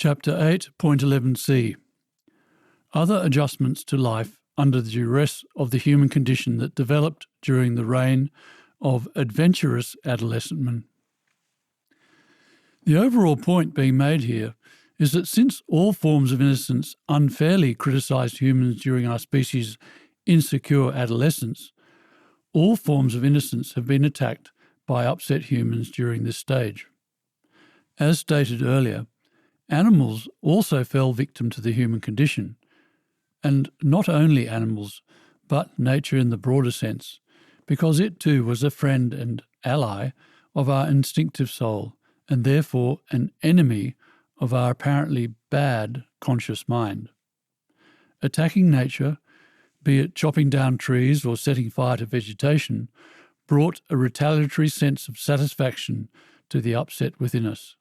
Chapter 8.11c. Other adjustments to life under the duress of the human condition that developed during the reign of Adventurous Adolescentman. The overall point being made here is that since all forms of innocence unfairly criticised humans during our species' insecure adolescence, all forms of innocence have been attacked by upset humans during this stage. As stated earlier, animals also fell victim to the human condition, and not only animals, but nature in the broader sense, because it too was a friend and ally of our instinctive soul, and therefore an enemy of our apparently bad conscious mind. Attacking nature, be it chopping down trees or setting fire to vegetation, brought a retaliatory sense of satisfaction to the upset within us.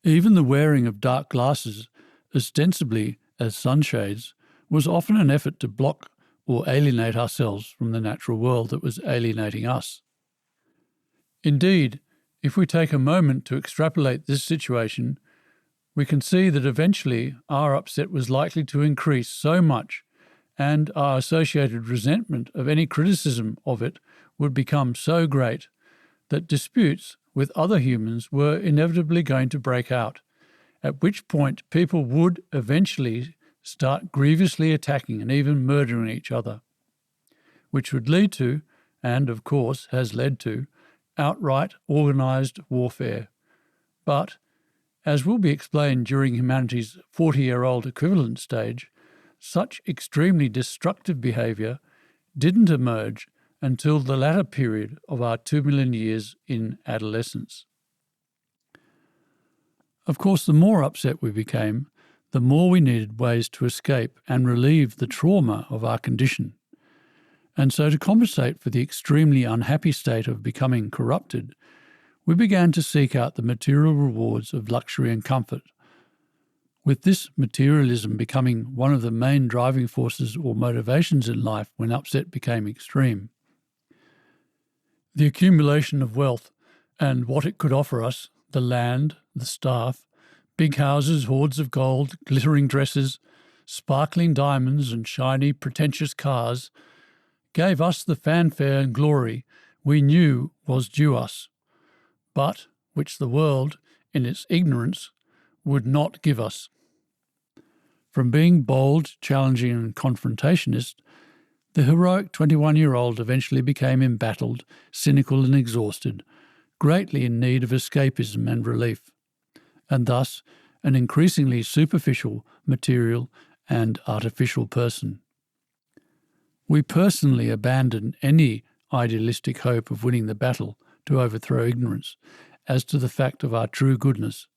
Even the wearing of dark glasses, ostensibly as sunshades, was often an effort to block or alienate ourselves from the natural world that was alienating us. Indeed, if we take a moment to extrapolate this situation, we can see that eventually our upset was likely to increase so much, and our associated resentment of any criticism of it would become so great, that disputes with other humans were inevitably going to break out, at which point people would eventually start grievously attacking and even murdering each other, which would lead to, and of course has led to, outright organised warfare. But, as will be explained during humanity's 40-year-old equivalent stage, such extremely destructive behaviour didn't emerge until the latter period of our 2 million years in adolescence. Of course, the more upset we became, the more we needed ways to escape and relieve the trauma of our condition. And so to compensate for the extremely unhappy state of becoming corrupted, we began to seek out the material rewards of luxury and comfort, with this materialism becoming one of the main driving forces or motivations in life when upset became extreme. The accumulation of wealth and what it could offer us, the land, the staff, big houses, hoards of gold, glittering dresses, sparkling diamonds and shiny, pretentious cars, gave us the fanfare and glory we knew was due us, but which the world, in its ignorance, would not give us. From being bold, challenging and confrontationist, the heroic 21-year-old eventually became embattled, cynical and exhausted, greatly in need of escapism and relief, and thus an increasingly superficial, material and artificial person. We personally abandoned any idealistic hope of winning the battle to overthrow ignorance as to the fact of our true goodness,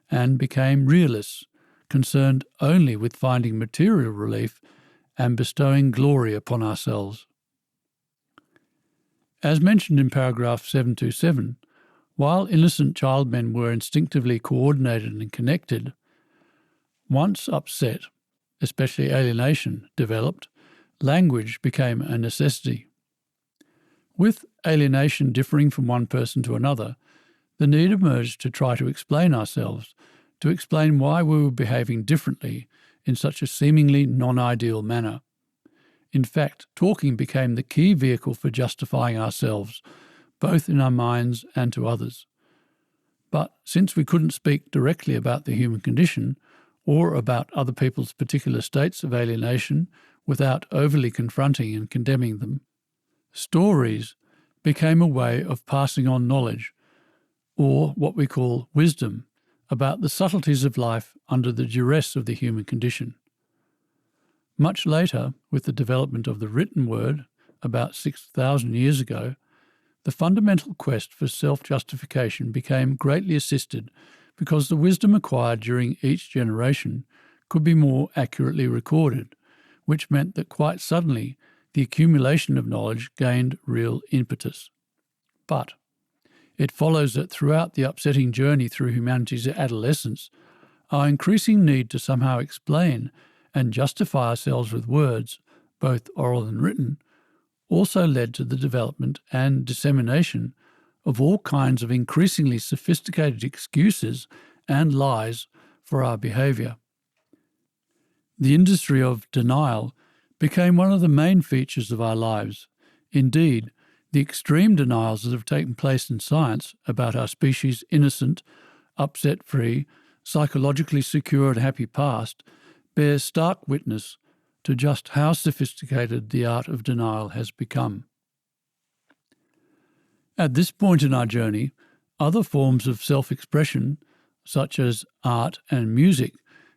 and became realists, concerned only with finding material relief and bestowing glory upon ourselves. As mentioned in paragraph 727, while innocent childmen were instinctively coordinated and connected, once upset, especially alienation, developed, language became a necessity. With alienation differing from one person to another, the need emerged to try to explain ourselves, to explain why we were behaving differently in such a seemingly non-ideal manner. In fact, talking became the key vehicle for justifying ourselves, both in our minds and to others. But since we couldn't speak directly about the human condition, or about other people's particular states of alienation without overly confronting and condemning them, stories became a way of passing on knowledge, or what we call wisdom, about the subtleties of life under the duress of the human condition. Much later, with the development of the written word, about 6,000 years ago, the fundamental quest for self-justification became greatly assisted because the wisdom acquired during each generation could be more accurately recorded, which meant that quite suddenly the accumulation of knowledge gained real impetus. But it follows that throughout the upsetting journey through humanity's adolescence, our increasing need to somehow explain and justify ourselves with words, both oral and written, also led to the development and dissemination of all kinds of increasingly sophisticated excuses and lies for our behaviour. The industry of denial became one of the main features of our lives. Indeed, the extreme denials that have taken place in science about our species' innocent, upset-free, psychologically secure and happy past bear stark witness to just how sophisticated the art of denial has become. At this point in our journey, other forms of self-expression, such as art and music,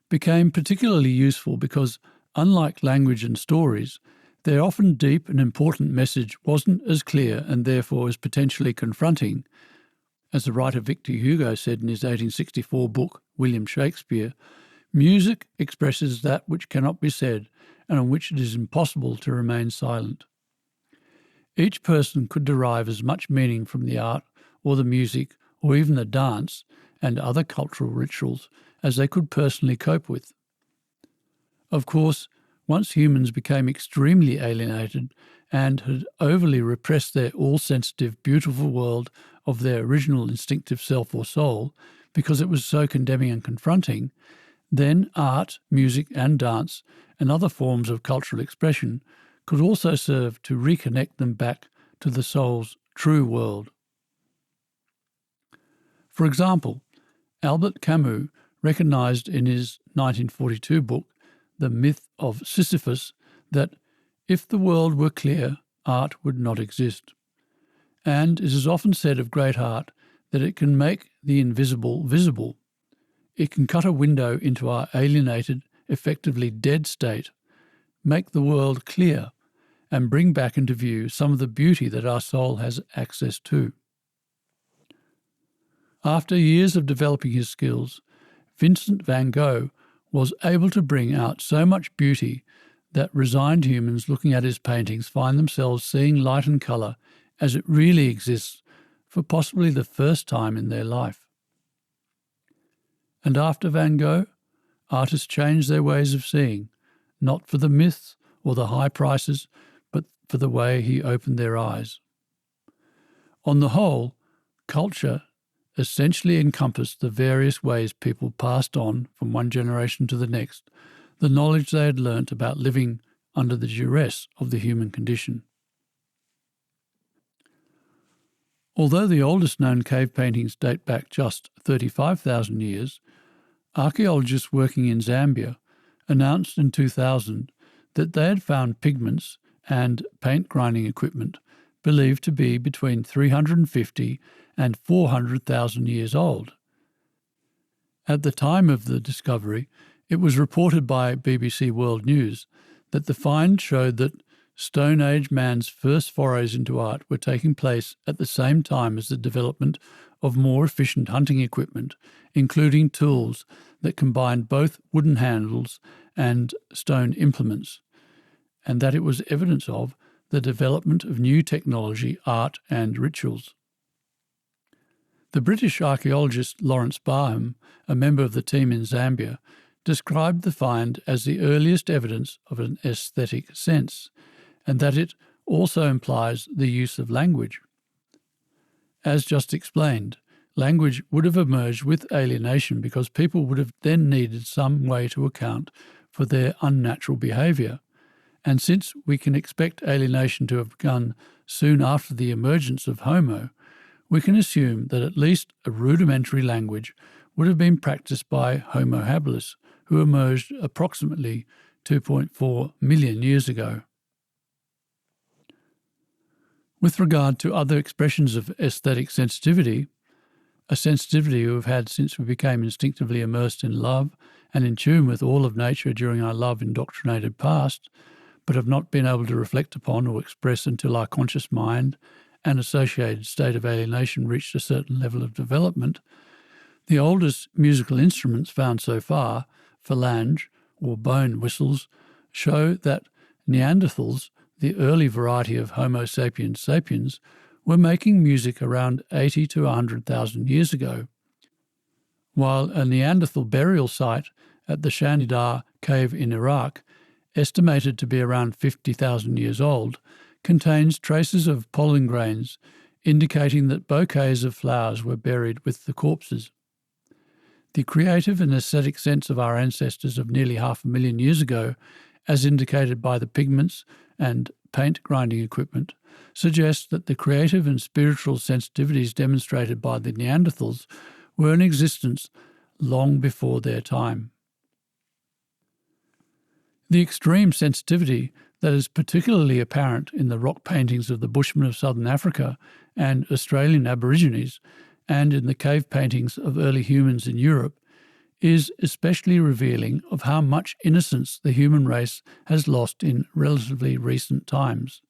became particularly useful because, unlike language and stories, their often deep and important message wasn't as clear and therefore as potentially confronting. As the writer Victor Hugo said in his 1864 book, William Shakespeare, music expresses that which cannot be said and on which it is impossible to remain silent. Each person could derive as much meaning from the art or the music or even the dance and other cultural rituals as they could personally cope with. Of course, once humans became extremely alienated and had overly repressed their all-sensitive, beautiful world of their original instinctive self or soul because it was so condemning and confronting, then art, music and dance and other forms of cultural expression could also serve to reconnect them back to the soul's true world. For example, Albert Camus recognised in his 1942 book, The Myth of Sisyphus, that if the world were clear, art would not exist. And it is often said of great art that it can make the invisible visible. It can cut a window into our alienated, effectively dead state, make the world clear, and bring back into view some of the beauty that our soul has access to. After years of developing his skills, Vincent van Gogh was able to bring out so much beauty that resigned humans looking at his paintings find themselves seeing light and colour as it really exists for possibly the first time in their life. And after Van Gogh, artists changed their ways of seeing, not for the myths or the high prices, but for the way he opened their eyes. On the whole, culture essentially encompassed the various ways people passed on from one generation to the next the knowledge they had learnt about living under the duress of the human condition. Although the oldest known cave paintings date back just 35,000 years, archaeologists working in Zambia announced in 2000 that they had found pigments and paint grinding equipment believed to be between 350 and 400,000 years old. At the time of the discovery, it was reported by BBC World News that the find showed that Stone Age man's first forays into art were taking place at the same time as the development of more efficient hunting equipment, including tools that combined both wooden handles and stone implements, and that it was evidence of the development of new technology, art and rituals. The British archaeologist Lawrence Barham, a member of the team in Zambia, described the find as the earliest evidence of an aesthetic sense, and that it also implies the use of language. As just explained, language would have emerged with alienation because people would have then needed some way to account for their unnatural behaviour. And since we can expect alienation to have begun soon after the emergence of Homo, we can assume that at least a rudimentary language would have been practiced by Homo habilis, who emerged approximately 2.4 million years ago. With regard to other expressions of aesthetic sensitivity, a sensitivity we've had since we became instinctively immersed in love and in tune with all of nature during our love-indoctrinated past, but have not been able to reflect upon or express until our conscious mind and associated state of alienation reached a certain level of development, the oldest musical instruments found so far, phalange or bone whistles, show that Neanderthals, the early variety of Homo sapiens sapiens, were making music around 80 to 100,000 years ago, while a Neanderthal burial site at the Shandidar cave in Iraq, estimated to be around 50,000 years old, contains traces of pollen grains indicating that bouquets of flowers were buried with the corpses. The creative and aesthetic sense of our ancestors of nearly 500,000 years ago, as indicated by the pigments and paint grinding equipment, suggests that the creative and spiritual sensitivities demonstrated by the Neanderthals were in existence long before their time. The extreme sensitivity that is particularly apparent in the rock paintings of the Bushmen of southern Africa and Australian Aborigines, and in the cave paintings of early humans in Europe, is especially revealing of how much innocence the human race has lost in relatively recent times.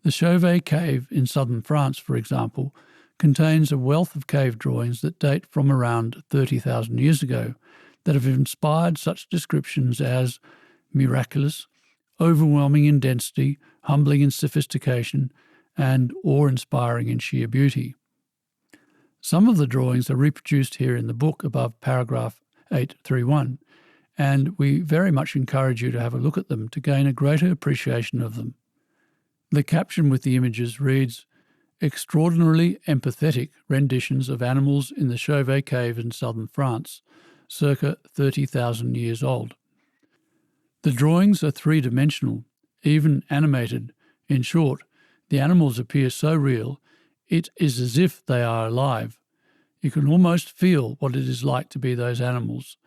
The Chauvet Cave in southern France, for example, contains a wealth of cave drawings that date from around 30,000 years ago that have inspired such descriptions as miraculous, overwhelming in density, humbling in sophistication, and awe-inspiring in sheer beauty. Some of the drawings are reproduced here in the book above paragraph 831, and we very much encourage you to have a look at them to gain a greater appreciation of them. The caption with the images reads, "Extraordinarily empathetic renditions of animals in the Chauvet Cave in southern France, circa 30,000 years old." The drawings are three-dimensional, even animated. In short, the animals appear so real, it is as if they are alive. You can almost feel what it is like to be those animals.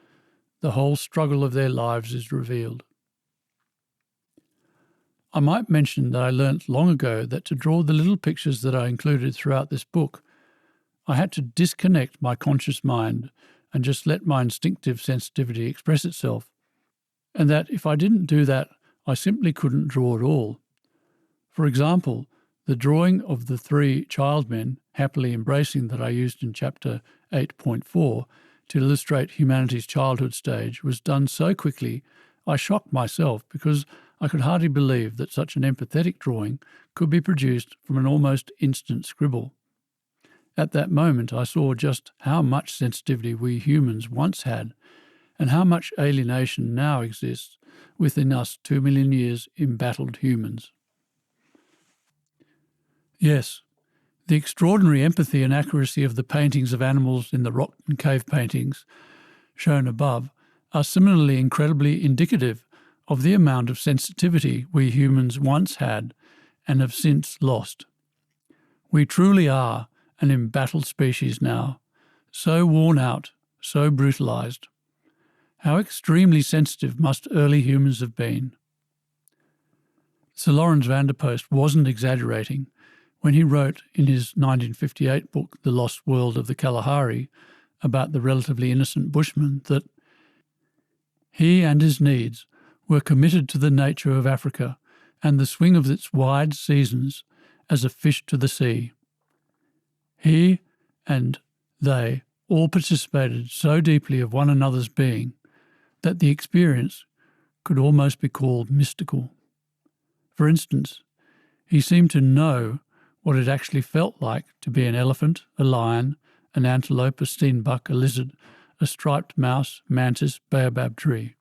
The whole struggle of their lives is revealed. I might mention that I learnt long ago that to draw the little pictures that are included throughout this book, I had to disconnect my conscious mind and just let my instinctive sensitivity express itself, and that if I didn't do that, I simply couldn't draw at all. For example, the drawing of the 3 childmen happily embracing that I used in chapter 8.4 to illustrate humanity's childhood stage was done so quickly I shocked myself because I could hardly believe that such an empathetic drawing could be produced from an almost instant scribble. At that moment I saw just how much sensitivity we humans once had and how much alienation now exists within us 2 million years embattled humans. Yes, the extraordinary empathy and accuracy of the paintings of animals in the rock and cave paintings shown above are similarly incredibly indicative of the amount of sensitivity we humans once had and have since lost. We truly are an embattled species now, so worn out, so brutalized. How extremely sensitive must early humans have been? Sir Lawrence Vanderpost wasn't exaggerating when he wrote in his 1958 book The Lost World of the Kalahari about the relatively innocent bushman that he and his needs were committed to the nature of Africa and the swing of its wide seasons as a fish to the sea. He and they all participated so deeply of one another's being that the experience could almost be called mystical. For instance, he seemed to know what it actually felt like to be an elephant, a lion, an antelope, a steenbok, a lizard, a striped mouse, mantis, baobab tree.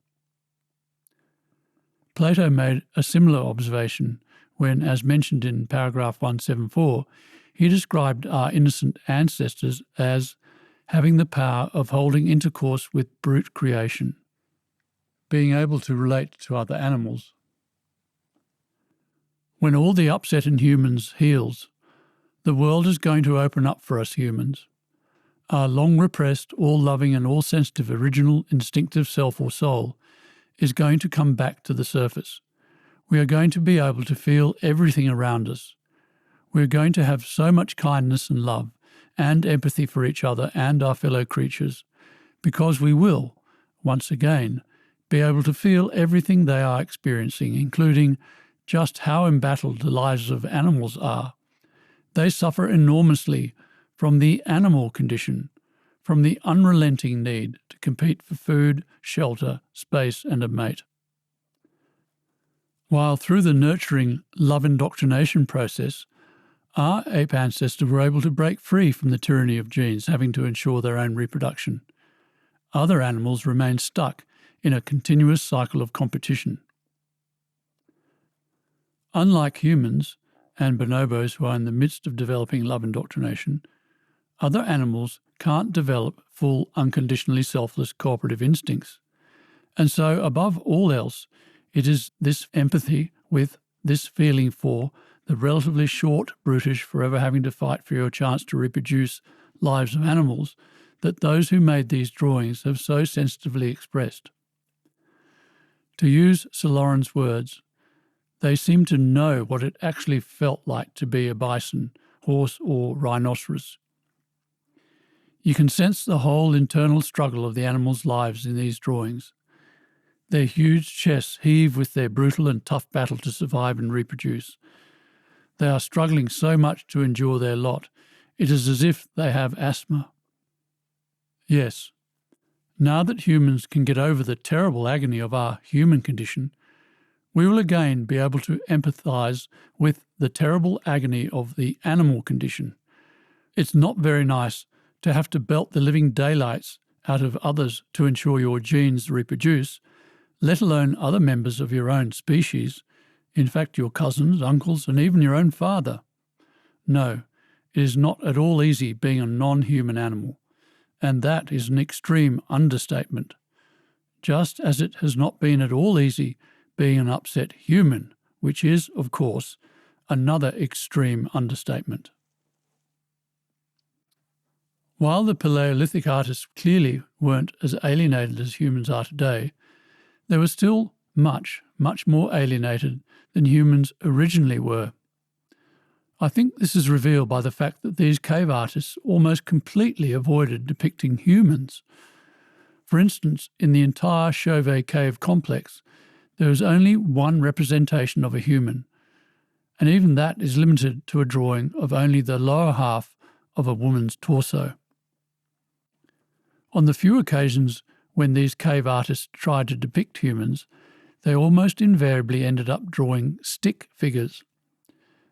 Plato made a similar observation when, as mentioned in paragraph 174, he described our innocent ancestors as having the power of holding intercourse with brute creation, being able to relate to other animals. When all the upset in humans heals, the world is going to open up for us humans. Our long-repressed, all-loving and all-sensitive original instinctive self or soul is going to come back to the surface. We are going to be able to feel everything around us. We are going to have so much kindness and love and empathy for each other and our fellow creatures, because we will, once again, be able to feel everything they are experiencing, including just how embattled the lives of animals are. They suffer enormously from the animal condition, from the unrelenting need to compete for food, shelter, space, and a mate. While through the nurturing love indoctrination process, our ape ancestors were able to break free from the tyranny of genes having to ensure their own reproduction. Other animals remain stuck in a continuous cycle of competition. Unlike humans and bonobos who are in the midst of developing love indoctrination, other animals can't develop full, unconditionally selfless cooperative instincts. And so, above all else, it is this empathy with, this feeling for, the relatively short, brutish, forever having to fight for your chance to reproduce lives of animals that those who made these drawings have so sensitively expressed. To use Sir Lawrence' words, they seem to know what it actually felt like to be a bison, horse or rhinoceros. You can sense the whole internal struggle of the animals' lives in these drawings. Their huge chests heave with their brutal and tough battle to survive and reproduce. They are struggling so much to endure their lot, it is as if they have asthma. Yes, now that humans can get over the terrible agony of our human condition, we will again be able to empathise with the terrible agony of the animal condition. It's not very nice to have to belt the living daylights out of others to ensure your genes reproduce, let alone other members of your own species, in fact your cousins, uncles, and even your own father. No, it is not at all easy being a non-human animal, and that is an extreme understatement, just as it has not been at all easy being an upset human, which is, of course, another extreme understatement. While the Paleolithic artists clearly weren't as alienated as humans are today, they were still much, much more alienated than humans originally were. I think this is revealed by the fact that these cave artists almost completely avoided depicting humans. For instance, in the entire Chauvet cave complex, there is only one representation of a human, and even that is limited to a drawing of only the lower half of a woman's torso. On the few occasions when these cave artists tried to depict humans, they almost invariably ended up drawing stick figures.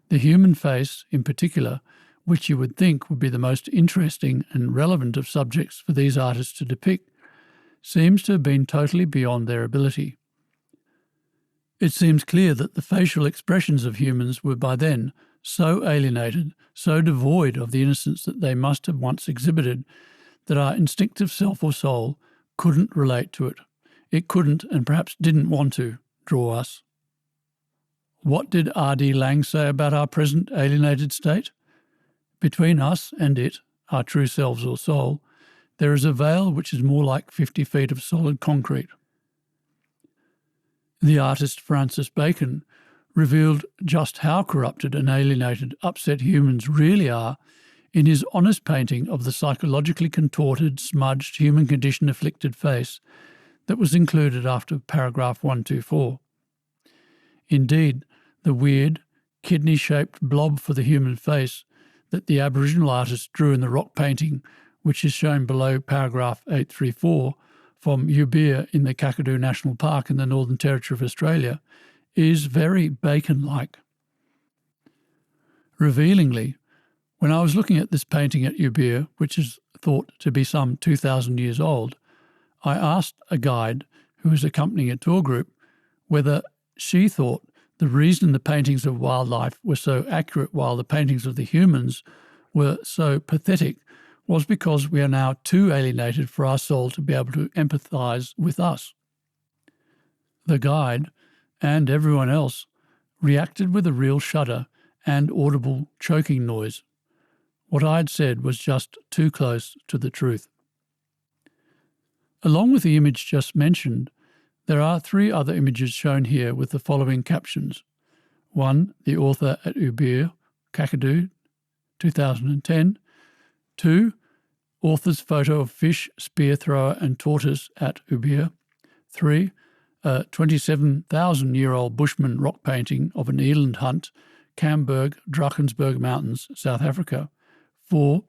The human face, in particular, which you would think would be the most interesting and relevant of subjects for these artists to depict, seems to have been totally beyond their ability. It seems clear that the facial expressions of humans were by then so alienated, so devoid of the innocence that they must have once exhibited, that our instinctive self or soul couldn't relate to it. It couldn't, and perhaps didn't want to, draw us. What did R.D. Laing say about our present alienated state? Between us and it, our true selves or soul, there is a veil which is more like 50 feet of solid concrete. The artist Francis Bacon revealed just how corrupted and alienated upset humans really are in his honest painting of the psychologically contorted, smudged, human condition-afflicted face that was included after paragraph 124. Indeed, the weird, kidney-shaped blob for the human face that the Aboriginal artist drew in the rock painting, which is shown below paragraph 834 from Ubia in the Kakadu National Park in the Northern Territory of Australia, is very Bacon-like. Revealingly, when I was looking at this painting at Ubia, which is thought to be some 2,000 years old, I asked a guide who was accompanying a tour group whether she thought the reason the paintings of wildlife were so accurate while the paintings of the humans were so pathetic was because we are now too alienated for our soul to be able to empathise with us. The guide, and everyone else, reacted with a real shudder and audible choking noise. What I had said was just too close to the truth. Along with the image just mentioned, there are 3 other images shown here with the following captions. 1, the author at Ubia, Kakadu, 2010. 2, author's photo of fish, spear thrower and tortoise at Ubia. 3, a 27,000-year-old Bushman rock painting of an eland hunt, Camberg, Drakensberg Mountains, South Africa. 4,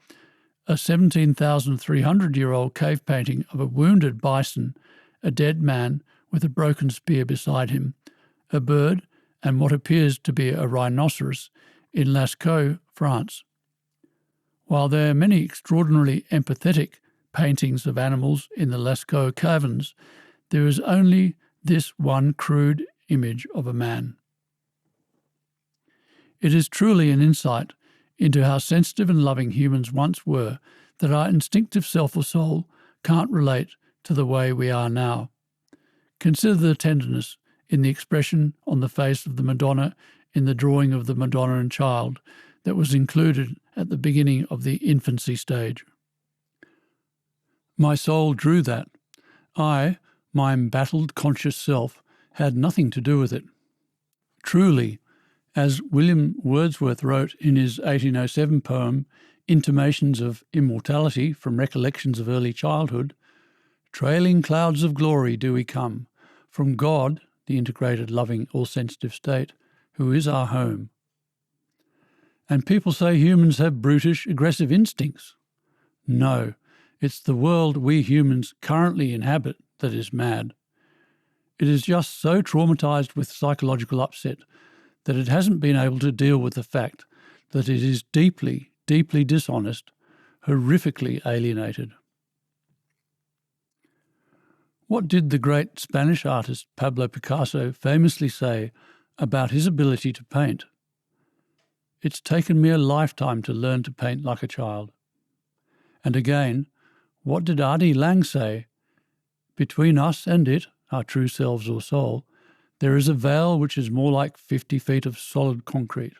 a 17,300-year-old cave painting of a wounded bison, a dead man with a broken spear beside him, a bird and what appears to be a rhinoceros in Lascaux, France. While there are many extraordinarily empathetic paintings of animals in the Lascaux caverns, there is only this one crude image of a man. It is truly an insight into how sensitive and loving humans once were, that our instinctive self or soul can't relate to the way we are now. Consider the tenderness in the expression on the face of the Madonna in the drawing of the Madonna and Child that was included at the beginning of the infancy stage. My soul drew that. I, my embattled conscious self, had nothing to do with it. Truly, as William Wordsworth wrote in his 1807 poem, Intimations of Immortality from Recollections of Early Childhood, trailing clouds of glory do we come, from God, the integrated, loving, all-sensitive state, who is our home. And people say humans have brutish, aggressive instincts. No, it's the world we humans currently inhabit that is mad. It is just so traumatised with psychological upset that it hasn't been able to deal with the fact that it is deeply, deeply dishonest, horrifically alienated. What did the great Spanish artist Pablo Picasso famously say about his ability to paint? It's taken me a lifetime to learn to paint like a child. And again, what did Adi Lang say? Between us and it, our true selves or soul, there is a veil which is more like 50 feet of solid concrete.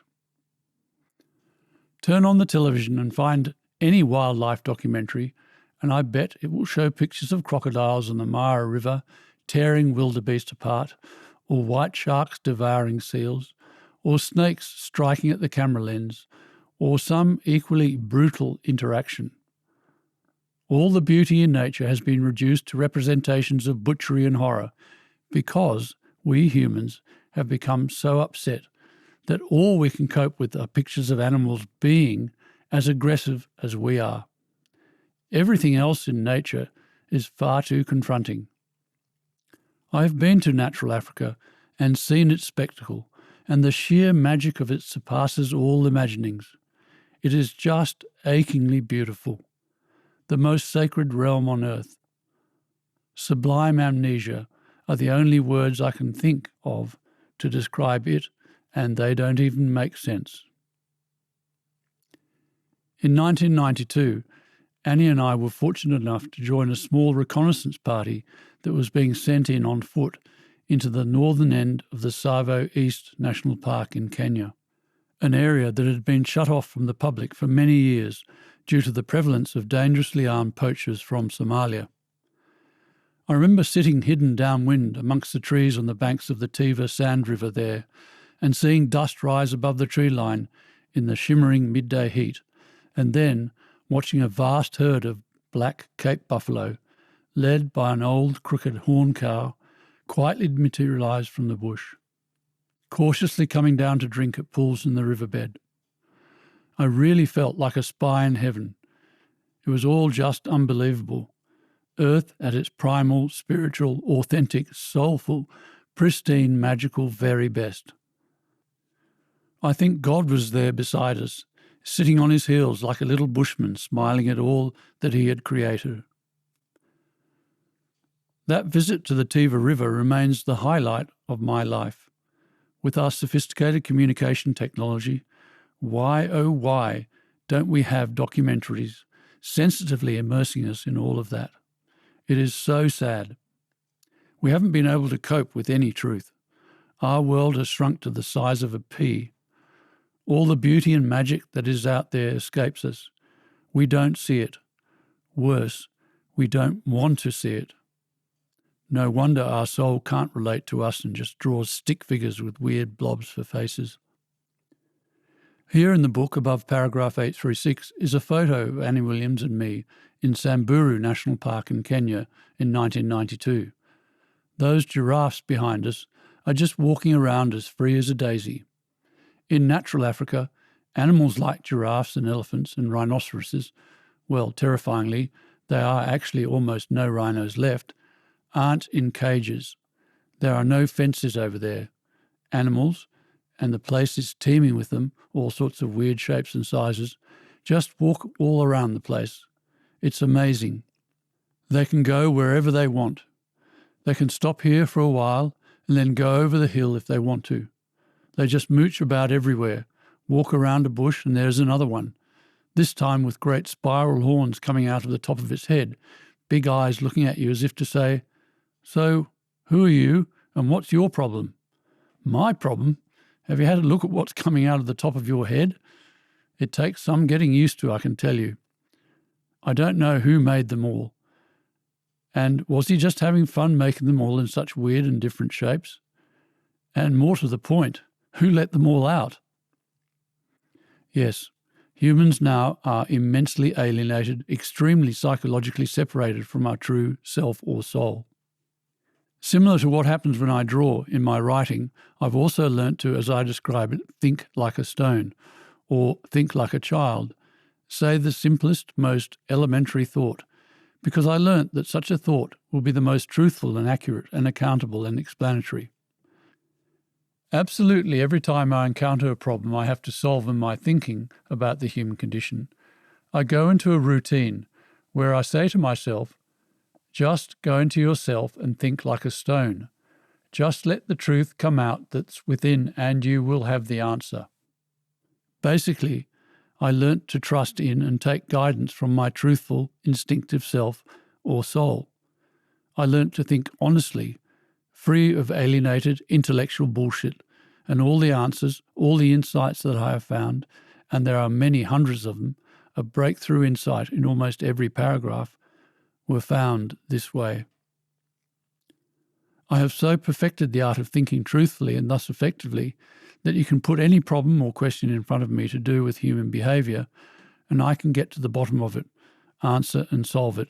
Turn on the television and find any wildlife documentary, and I bet it will show pictures of crocodiles on the Mara River tearing wildebeest apart, or white sharks devouring seals, or snakes striking at the camera lens, or some equally brutal interaction. All the beauty in nature has been reduced to representations of butchery and horror because we humans have become so upset that all we can cope with are pictures of animals being as aggressive as we are. Everything else in nature is far too confronting. I have been to natural Africa and seen its spectacle, and the sheer magic of it surpasses all imaginings. It is just achingly beautiful. The most sacred realm on earth. Sublime amnesia are the only words I can think of to describe it, and they don't even make sense. In 1992, Annie and I were fortunate enough to join a small reconnaissance party that was being sent in on foot into the northern end of the Tsavo East National Park in Kenya, an area that had been shut off from the public for many years due to the prevalence of dangerously armed poachers from Somalia. I remember sitting hidden downwind amongst the trees on the banks of the Tiva Sand River there and seeing dust rise above the tree line in the shimmering midday heat, and then watching a vast herd of black Cape buffalo, led by an old crooked horn cow, quietly materialise from the bush, cautiously coming down to drink at pools in the riverbed. I really felt like a spy in heaven. It was all just unbelievable. Earth at its primal, spiritual, authentic, soulful, pristine, magical very best. I think God was there beside us, sitting on his heels like a little bushman, smiling at all that he had created. That visit to the Tiva River remains the highlight of my life. With our sophisticated communication technology, why, oh why, don't we have documentaries sensitively immersing us in all of that? It is so sad. We haven't been able to cope with any truth. Our world has shrunk to the size of a pea. All the beauty and magic that is out there escapes us. We don't see it. Worse, we don't want to see it. No wonder our soul can't relate to us and just draws stick figures with weird blobs for faces. Here in the book, above paragraph 836, is a photo of Annie Williams and me in Samburu National Park in Kenya in 1992. Those giraffes behind us are just walking around as free as a daisy. In natural Africa, animals like giraffes and elephants and rhinoceroses, well, terrifyingly, there are actually almost no rhinos left, aren't in cages. There are no fences over there. Animals, and the place is teeming with them, all sorts of weird shapes and sizes, just walk all around the place. It's amazing. They can go wherever they want. They can stop here for a while and then go over the hill if they want to. They just mooch about everywhere, Walk around a bush and there's another one, this time with great spiral horns coming out of the top of its head, big eyes looking at you as if to say, "So, who are you and what's your problem?" "My problem? Have you had a look at what's coming out of the top of your head? It takes some getting used to, I can tell you. I don't know who made them all. And was he just having fun making them all in such weird and different shapes? And more to the point, who let them all out?" Yes, humans now are immensely alienated, extremely psychologically separated from our true self or soul. Similar to what happens when I draw in my writing, I've also learnt to, as I describe it, think like a stone, or think like a child, say the simplest, most elementary thought, because I learnt that such a thought will be the most truthful and accurate and accountable and explanatory. Absolutely every time I encounter a problem I have to solve in my thinking about the human condition, I go into a routine where I say to myself, just go into yourself and think like a stone. Just let the truth come out that's within and you will have the answer. Basically, I learnt to trust in and take guidance from my truthful, instinctive self or soul. I learnt to think honestly, free of alienated intellectual bullshit, and all the answers, all the insights that I have found, and there are many hundreds of them, a breakthrough insight in almost every paragraph, were found this way. I have so perfected the art of thinking truthfully and thus effectively that you can put any problem or question in front of me to do with human behaviour, and I can get to the bottom of it, answer and solve it.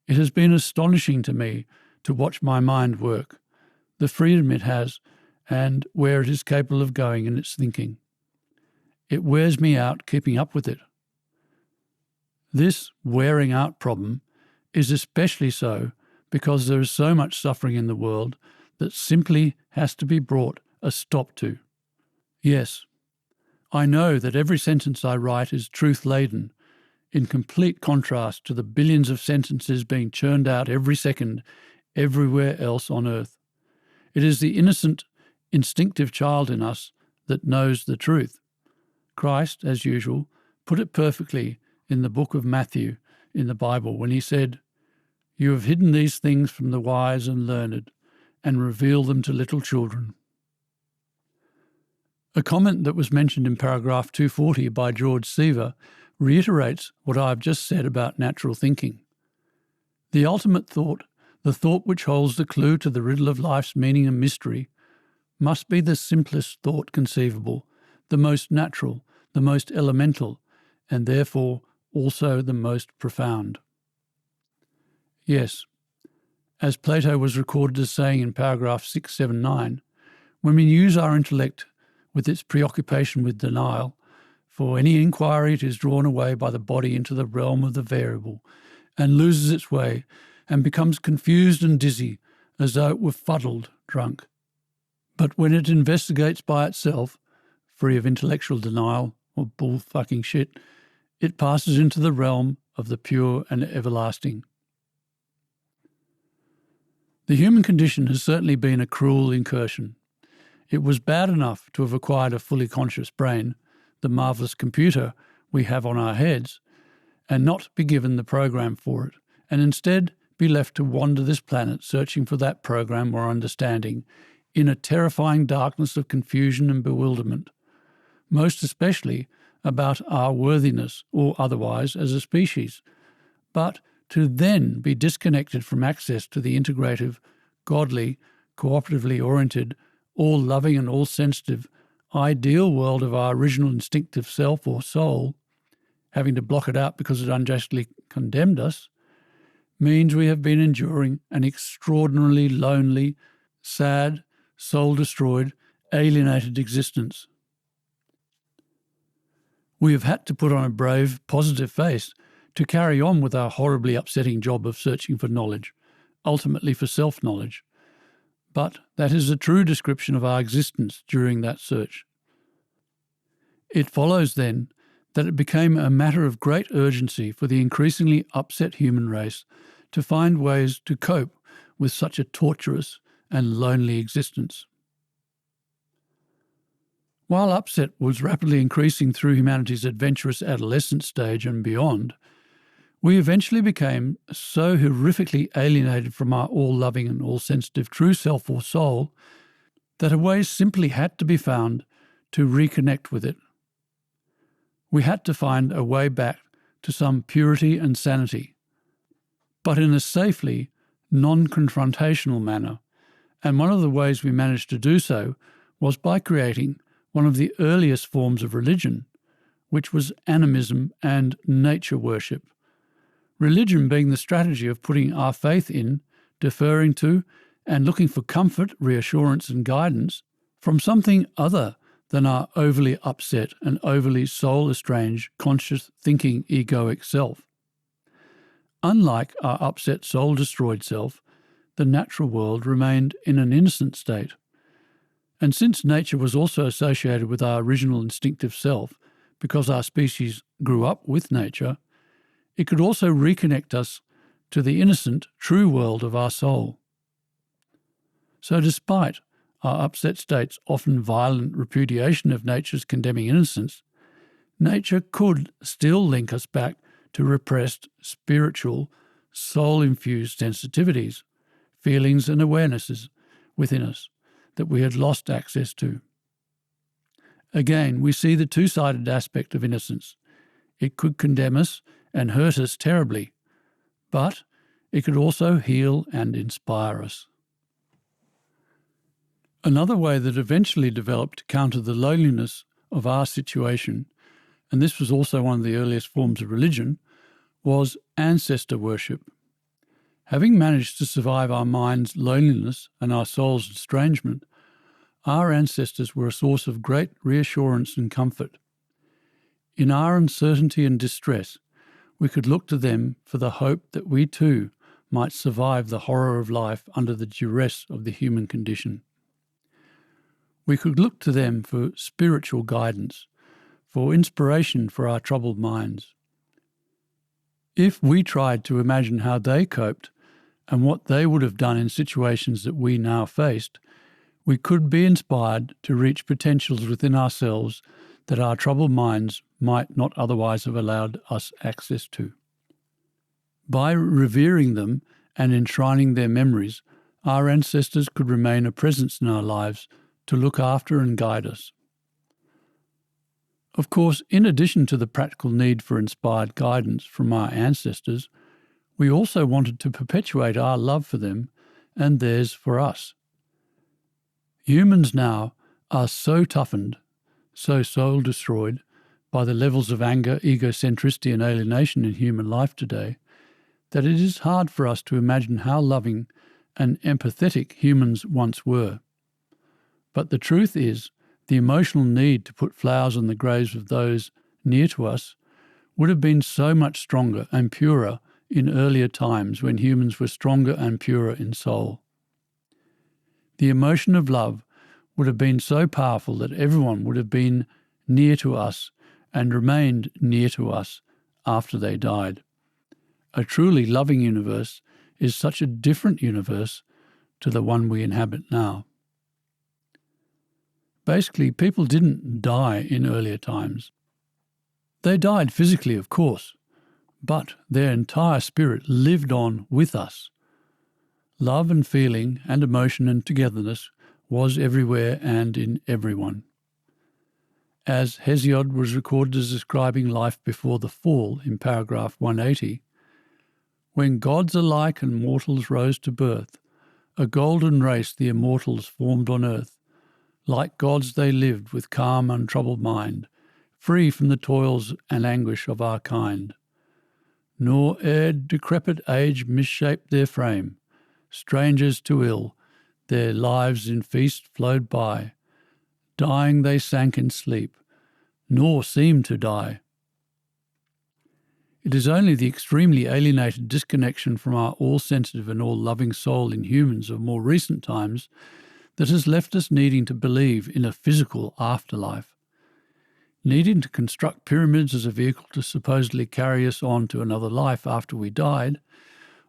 It has been astonishing to me to watch my mind work, the freedom it has, and where it is capable of going in its thinking. It wears me out keeping up with it. This wearing out problem is especially so because there is so much suffering in the world that simply has to be brought a stop to. Yes, I know that every sentence I write is truth-laden, in complete contrast to the billions of sentences being churned out every second everywhere else on earth. It is the innocent, instinctive child in us that knows the truth. Christ, as usual, put it perfectly in the book of Matthew in the Bible when he said, "You have hidden these things from the wise and learned, and revealed them to little children." A comment that was mentioned in paragraph 240 by George Seaver reiterates what I have just said about natural thinking. The ultimate thought, the thought which holds the clue to the riddle of life's meaning and mystery, must be the simplest thought conceivable, the most natural, the most elemental, and therefore also the most profound. Yes, as Plato was recorded as saying in paragraph 679, when we use our intellect with its preoccupation with denial, for any inquiry it is drawn away by the body into the realm of the variable, and loses its way, and becomes confused and dizzy, as though it were fuddled, drunk. But when it investigates by itself, free of intellectual denial or bull-fucking shit, it passes into the realm of the pure and everlasting. The human condition has certainly been a cruel incursion. It was bad enough to have acquired a fully conscious brain, the marvellous computer we have on our heads, and not be given the program for it, and instead be left to wander this planet searching for that program or understanding in a terrifying darkness of confusion and bewilderment, most especially about our worthiness or otherwise as a species, but to then be disconnected from access to the integrative, godly, cooperatively oriented, all-loving and all-sensitive, ideal world of our original instinctive self or soul, having to block it out because it unjustly condemned us, means we have been enduring an extraordinarily lonely, sad, soul-destroyed, alienated existence. We have had to put on a brave, positive face to carry on with our horribly upsetting job of searching for knowledge, ultimately for self-knowledge. But that is a true description of our existence during that search. It follows, then, that it became a matter of great urgency for the increasingly upset human race to find ways to cope with such a torturous and lonely existence. While upset was rapidly increasing through humanity's adventurous adolescent stage and beyond, we eventually became so horrifically alienated from our all-loving and all-sensitive true self or soul that a way simply had to be found to reconnect with it. We had to find a way back to some purity and sanity, but in a safely non-confrontational manner, and one of the ways we managed to do so was by creating one of the earliest forms of religion, which was animism and nature worship. Religion being the strategy of putting our faith in, deferring to, and looking for comfort, reassurance and guidance from something other than our overly upset and overly soul-estranged, conscious, thinking, egoic self. Unlike our upset, soul-destroyed self, the natural world remained in an innocent state. And since nature was also associated with our original instinctive self, because our species grew up with nature, it could also reconnect us to the innocent, true world of our soul. So despite our upset state's often violent repudiation of nature's condemning innocence, nature could still link us back to repressed, spiritual, soul-infused sensitivities, feelings and awarenesses within us that we had lost access to. Again, we see the two-sided aspect of innocence. It could condemn us and hurt us terribly, but it could also heal and inspire us. Another way that eventually developed to counter the loneliness of our situation, and this was also one of the earliest forms of religion, was ancestor worship. Having managed to survive our mind's loneliness and our soul's estrangement, our ancestors were a source of great reassurance and comfort. In our uncertainty and distress, we could look to them for the hope that we too might survive the horror of life under the duress of the human condition. We could look to them for spiritual guidance, for inspiration for our troubled minds. If we tried to imagine how they coped and what they would have done in situations that we now faced, we could be inspired to reach potentials within ourselves that our troubled minds might not otherwise have allowed us access to. By revering them and enshrining their memories, our ancestors could remain a presence in our lives to look after and guide us. Of course, in addition to the practical need for inspired guidance from our ancestors, we also wanted to perpetuate our love for them and theirs for us. Humans now are so toughened, so soul-destroyed by the levels of anger, egocentricity and alienation in human life today, that it is hard for us to imagine how loving and empathetic humans once were. But the truth is, the emotional need to put flowers on the graves of those near to us would have been so much stronger and purer in earlier times when humans were stronger and purer in soul. The emotion of love would have been so powerful that everyone would have been near to us and remained near to us after they died. A truly loving universe is such a different universe to the one we inhabit now. Basically, people didn't die in earlier times. They died physically, of course, but their entire spirit lived on with us. Love and feeling and emotion and togetherness was everywhere and in everyone. As Hesiod was recorded as describing life before the fall in paragraph 180, when gods alike and mortals rose to birth, a golden race the immortals formed on earth. Like gods they lived with calm, untroubled mind, free from the toils and anguish of our kind. Nor ere decrepit age misshaped their frame, strangers to ill, their lives in feast flowed by. Dying they sank in sleep, nor seemed to die. It is only the extremely alienated disconnection from our all-sensitive and all-loving soul in humans of more recent times that has left us needing to believe in a physical afterlife, needing to construct pyramids as a vehicle to supposedly carry us on to another life after we died,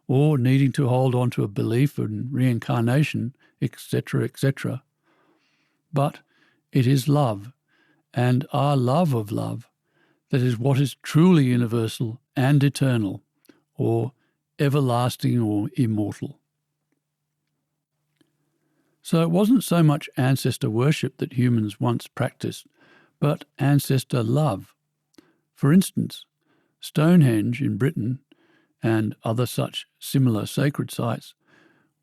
or needing to hold on to a belief in reincarnation, etc., etc. But it is love, and our love of love, that is what is truly universal and eternal, or everlasting or immortal. So it wasn't so much ancestor worship that humans once practiced, but ancestor love. For instance, Stonehenge in Britain and other such similar sacred sites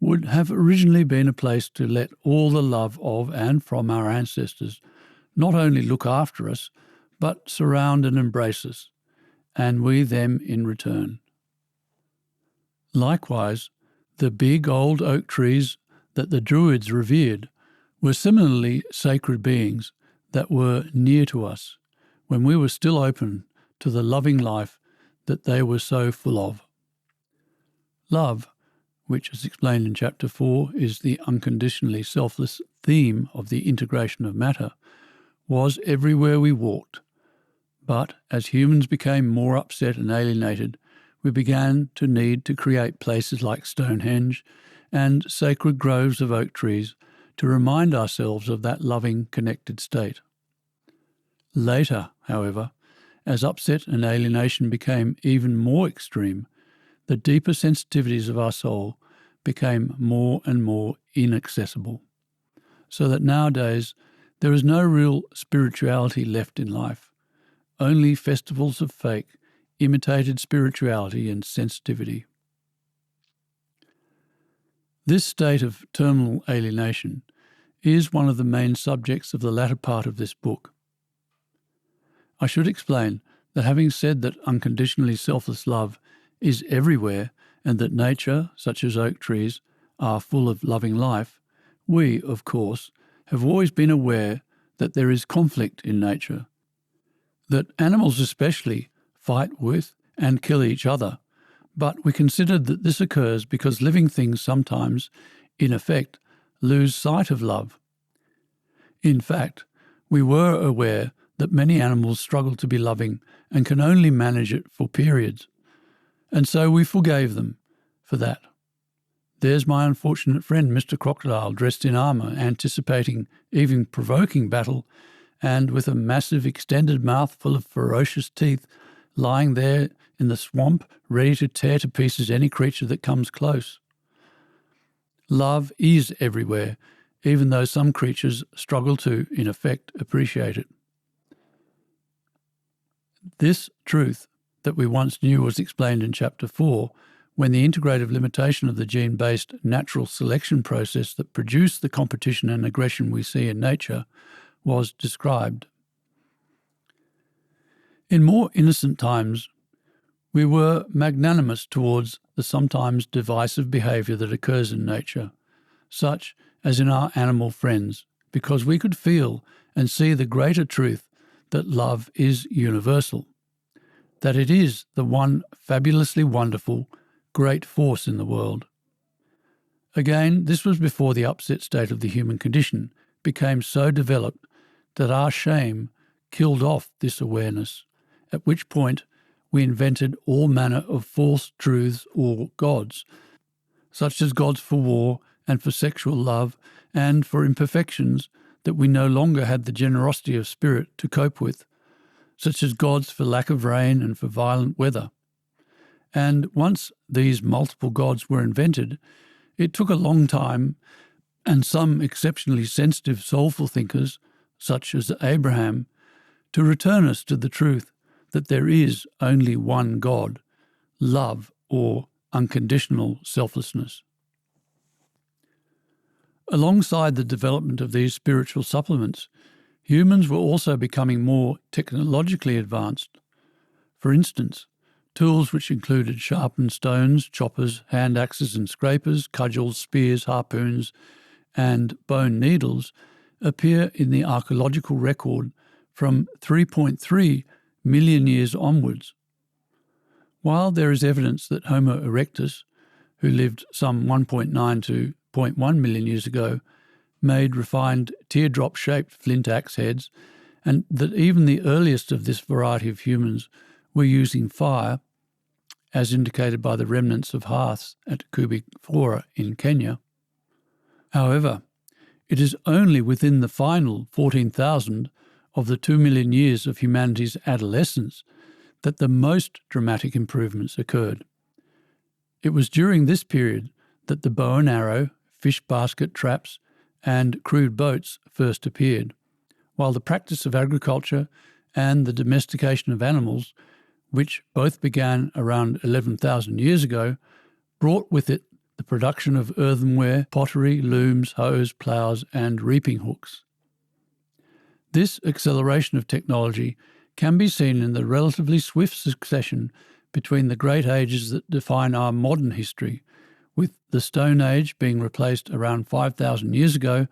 would have originally been a place to let all the love of and from our ancestors not only look after us, but surround and embrace us, and we them in return. Likewise, the big old oak trees that the Druids revered were similarly sacred beings that were near to us when we were still open to the loving life that they were so full of. Love, which as explained in Chapter 4 is the unconditionally selfless theme of the integration of matter, was everywhere we walked. But as humans became more upset and alienated, we began to need to create places like Stonehenge and sacred groves of oak trees to remind ourselves of that loving, connected state. Later, however, as upset and alienation became even more extreme, the deeper sensitivities of our soul became more and more inaccessible, so that nowadays there is no real spirituality left in life, only festivals of fake, imitated spirituality and sensitivity. This state of terminal alienation is one of the main subjects of the latter part of this book. I should explain that having said that unconditionally selfless love is everywhere and that nature, such as oak trees, are full of loving life, we, of course, have always been aware that there is conflict in nature, that animals especially fight with and kill each other, but we considered that this occurs because living things sometimes, in effect, lose sight of love. In fact, we were aware that many animals struggle to be loving and can only manage it for periods, and so we forgave them for that. There's my unfortunate friend Mr. Crocodile dressed in armour, anticipating, even provoking battle, and with a massive extended mouth full of ferocious teeth, lying there in the swamp, ready to tear to pieces any creature that comes close. Love is everywhere, even though some creatures struggle to, in effect, appreciate it. This truth that we once knew was explained in Chapter 4 when the integrative limitation of the gene-based natural selection process that produced the competition and aggression we see in nature was described. In more innocent times, we were magnanimous towards the sometimes divisive behaviour that occurs in nature, such as in our animal friends, because we could feel and see the greater truth that love is universal, that it is the one fabulously wonderful, great force in the world. Again, this was before the upset state of the human condition became so developed that our shame killed off this awareness, at which point we invented all manner of false truths or gods, such as gods for war and for sexual love and for imperfections that we no longer had the generosity of spirit to cope with, such as gods for lack of rain and for violent weather. And once these multiple gods were invented, it took a long time, and some exceptionally sensitive, soulful thinkers, such as Abraham, to return us to the truth that there is only one God, love or unconditional selflessness. Alongside the development of these spiritual supplements, humans were also becoming more technologically advanced. For instance, tools which included sharpened stones, choppers, hand axes and scrapers, cudgels, spears, harpoons, and bone needles appear in the archaeological record from 3.3 million years onwards. While there is evidence that Homo erectus, who lived some 1.9 to 0.1 million years ago, made refined teardrop-shaped flint axe heads, and that even the earliest of this variety of humans were using fire, as indicated by the remnants of hearths at Kubik Fora in Kenya. However, it is only within the final 14,000 of the 2 million years of humanity's adolescence that the most dramatic improvements occurred. It was during this period that the bow and arrow, fish basket traps, and crude boats first appeared, while the practice of agriculture and the domestication of animals, which both began around 11,000 years ago, brought with it the production of earthenware, pottery, looms, hoes, ploughs, and reaping hooks. This acceleration of technology can be seen in the relatively swift succession between the great ages that define our modern history, with the Stone Age being replaced around 5,000 years ago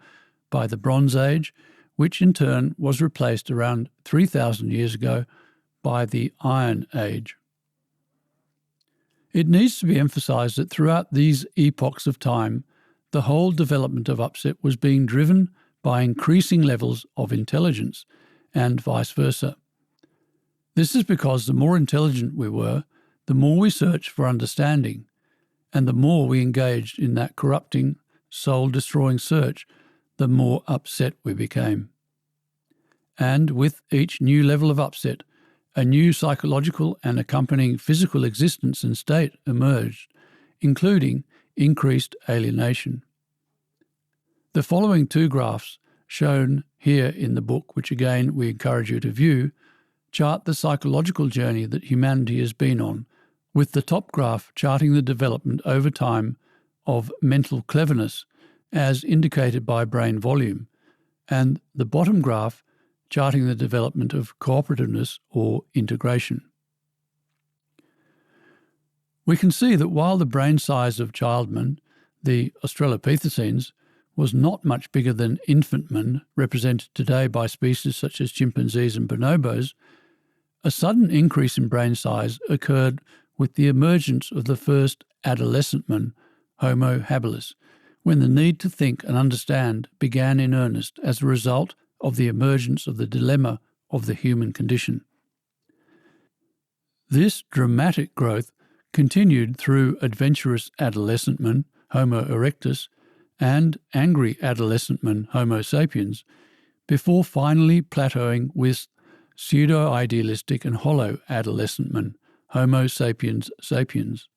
by the Bronze Age, which in turn was replaced around 3,000 years ago by the Iron Age. It needs to be emphasised that throughout these epochs of time, the whole development of upset was being driven by increasing levels of intelligence, and vice versa. This is because the more intelligent we were, the more we searched for understanding, and the more we engaged in that corrupting, soul-destroying search, the more upset we became. And with each new level of upset, a new psychological and accompanying physical existence and state emerged, including increased alienation. The following two graphs, shown here in the book, which again we encourage you to view, chart the psychological journey that humanity has been on, with the top graph charting the development over time of mental cleverness as indicated by brain volume, and the bottom graph charting the development of cooperativeness or integration. We can see that while the brain size of childman, the Australopithecines, was not much bigger than infantman, represented today by species such as chimpanzees and bonobos, a sudden increase in brain size occurred with the emergence of the first adolescentman, Homo habilis, when the need to think and understand began in earnest as a result of the emergence of the dilemma of the human condition. This dramatic growth continued through Adventurous Adolescentman, Homo erectus, and Angry Adolescentman, Homo sapiens, before finally plateauing with pseudo-idealistic and hollow adolescentman, Homo sapiens sapiens.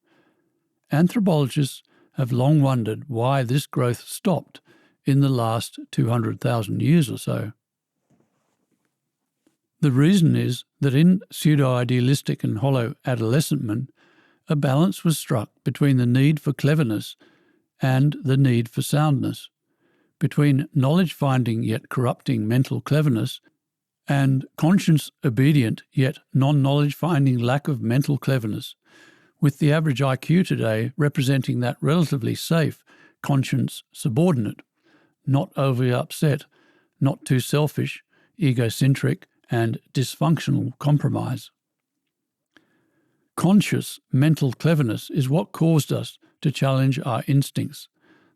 Anthropologists have long wondered why this growth stopped in the last 200,000 years or so. The reason is that in pseudo-idealistic and hollow adolescentman, a balance was struck between the need for cleverness and the need for soundness, between knowledge-finding yet corrupting mental cleverness and conscience-obedient yet non-knowledge-finding lack of mental cleverness, with the average IQ today representing that relatively safe conscience subordinate, not overly upset, not too selfish, egocentric, and dysfunctional compromise. Conscious mental cleverness is what caused us to challenge our instincts,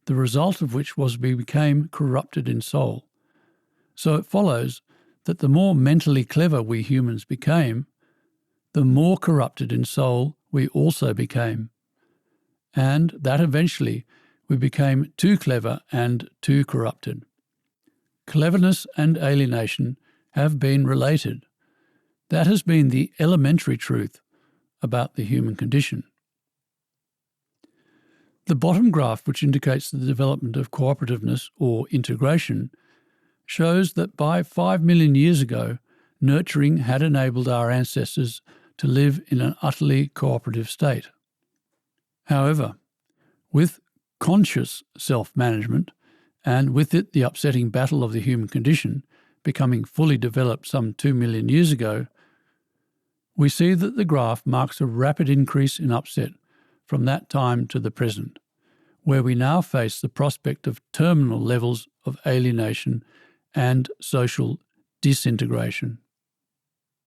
the result of which was we became corrupted in soul. So it follows that the more mentally clever we humans became, the more corrupted in soul we also became, and that eventually we became too clever and too corrupted. Cleverness and alienation have been related. That has been the elementary truth about the human condition. The bottom graph, which indicates the development of cooperativeness or integration, shows that by 5 million years ago, nurturing had enabled our ancestors to live in an utterly cooperative state. However, with conscious self-management, and with it the upsetting battle of the human condition becoming fully developed some 2 million years ago, we see that the graph marks a rapid increase in upset from that time to the present, where we now face the prospect of terminal levels of alienation and social disintegration.